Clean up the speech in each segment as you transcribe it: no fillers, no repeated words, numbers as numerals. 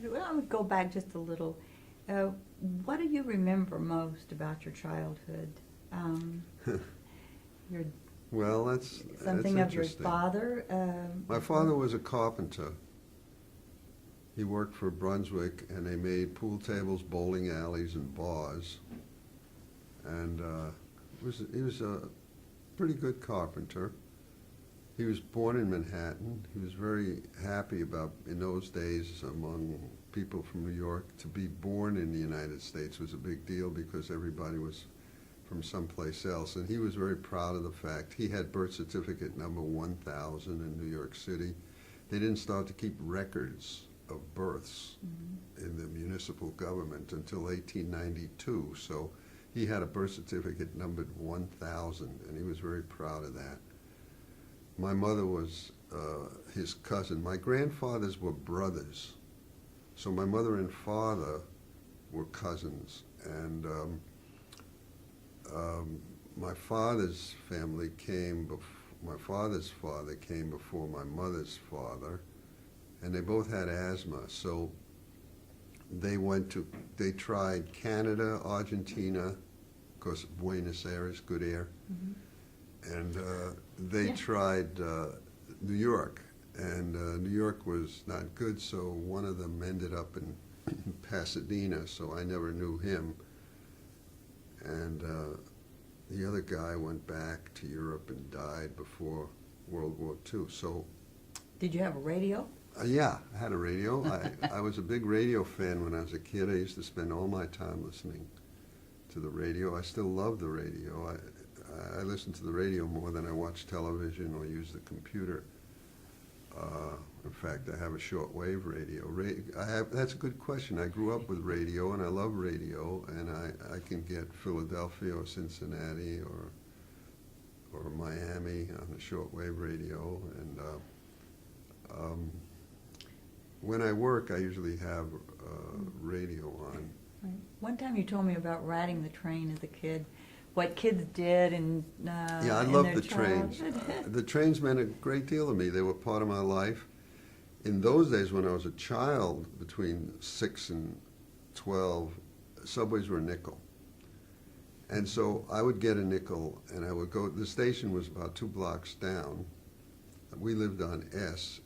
Well, I would go back just a little. What do you remember most about your childhood? Your Well, that's something of your interesting. father? My father was a carpenter. He worked for Brunswick, and they made pool tables, bowling alleys, and bars. And he was a pretty good carpenter. He was born in Manhattan. He was very happy about, in those days, among people from New York, to be born in the United States was a big deal because everybody was from someplace else. And he was very proud of the fact. He had birth certificate number 1000 in New York City. They didn't start to keep records of births in the municipal government until 1892. So he had a birth certificate numbered 1000, and he was very proud of that. My mother was his cousin. My grandfathers were brothers. So my mother and father were cousins. And my father's family came my father's father came before my mother's father, and they both had asthma. So they tried Canada, Argentina, of course Buenos Aires, good air, and they tried New York, and New York was not good, so one of them ended up in Pasadena, so I never knew him. And the other guy went back to Europe and died before World War II. So, Did you have a radio? Yeah, I had a radio. I was a big radio fan when I was a kid. I used to spend all my time listening to the radio. I still love the radio. I listen to the radio more than I watch television or use the computer. In fact, I have a shortwave radio. That's a good question. I grew up with radio, and I love radio, and I can get Philadelphia or Cincinnati or Miami on the shortwave radio. And when I work, I usually have radio on. Right. One time you told me about riding the train as a kid. What kids did and yeah, I in love their the trains. childhood. The trains meant a great deal to me. They were part of my life. In those days, when I was a child, between 6 and 12, subways were a nickel. And so I would get a nickel, and I would go. The station was about 2 blocks down. We lived on S.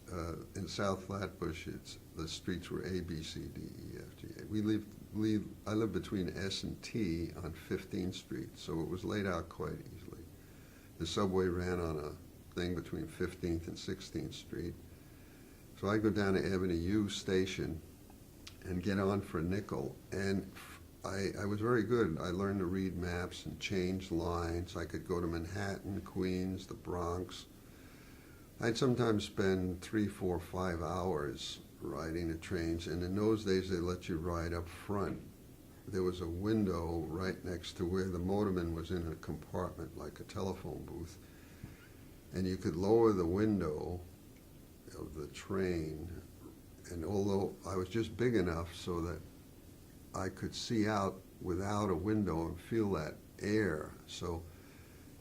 In South Flatbush, the streets were A, B, C, D, E, F, G, A. I lived between S and T on 15th Street, so it was laid out quite easily. The subway ran on a thing between 15th and 16th Street. So I'd go down to Avenue U station and get on for a nickel. And I was very good. I learned to read maps and change lines. I could go to Manhattan, Queens, the Bronx. I'd sometimes spend 3, 4, 5 hours riding the trains, and in those days they let you ride up front. There was a window right next to where the motorman was in a compartment like a telephone booth, and you could lower the window of the train, and although I was just big enough so that I could see out without a window and feel that air, so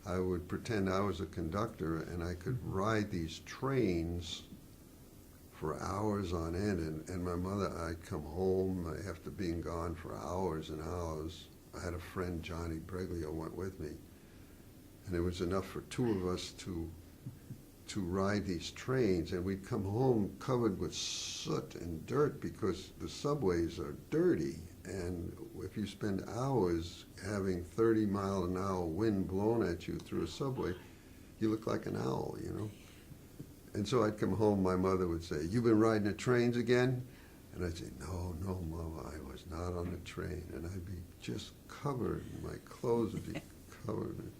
I would pretend I was a conductor, and I could ride these trains for hours on end. And my mother, I'd come home after being gone for hours and hours. I had a friend, Johnny Breglio, went with me, and it was enough for 2 of us to ride these trains, and we'd come home covered with soot and dirt because the subways are dirty. And if you spend hours having 30-mile-an-hour wind blown at you through a subway, you look like an owl, you know. And so I'd come home, my mother would say, "You've been riding the trains again?" And I'd say, "No, Mama, I was not on the train." And I'd be just covered, my clothes would be covered.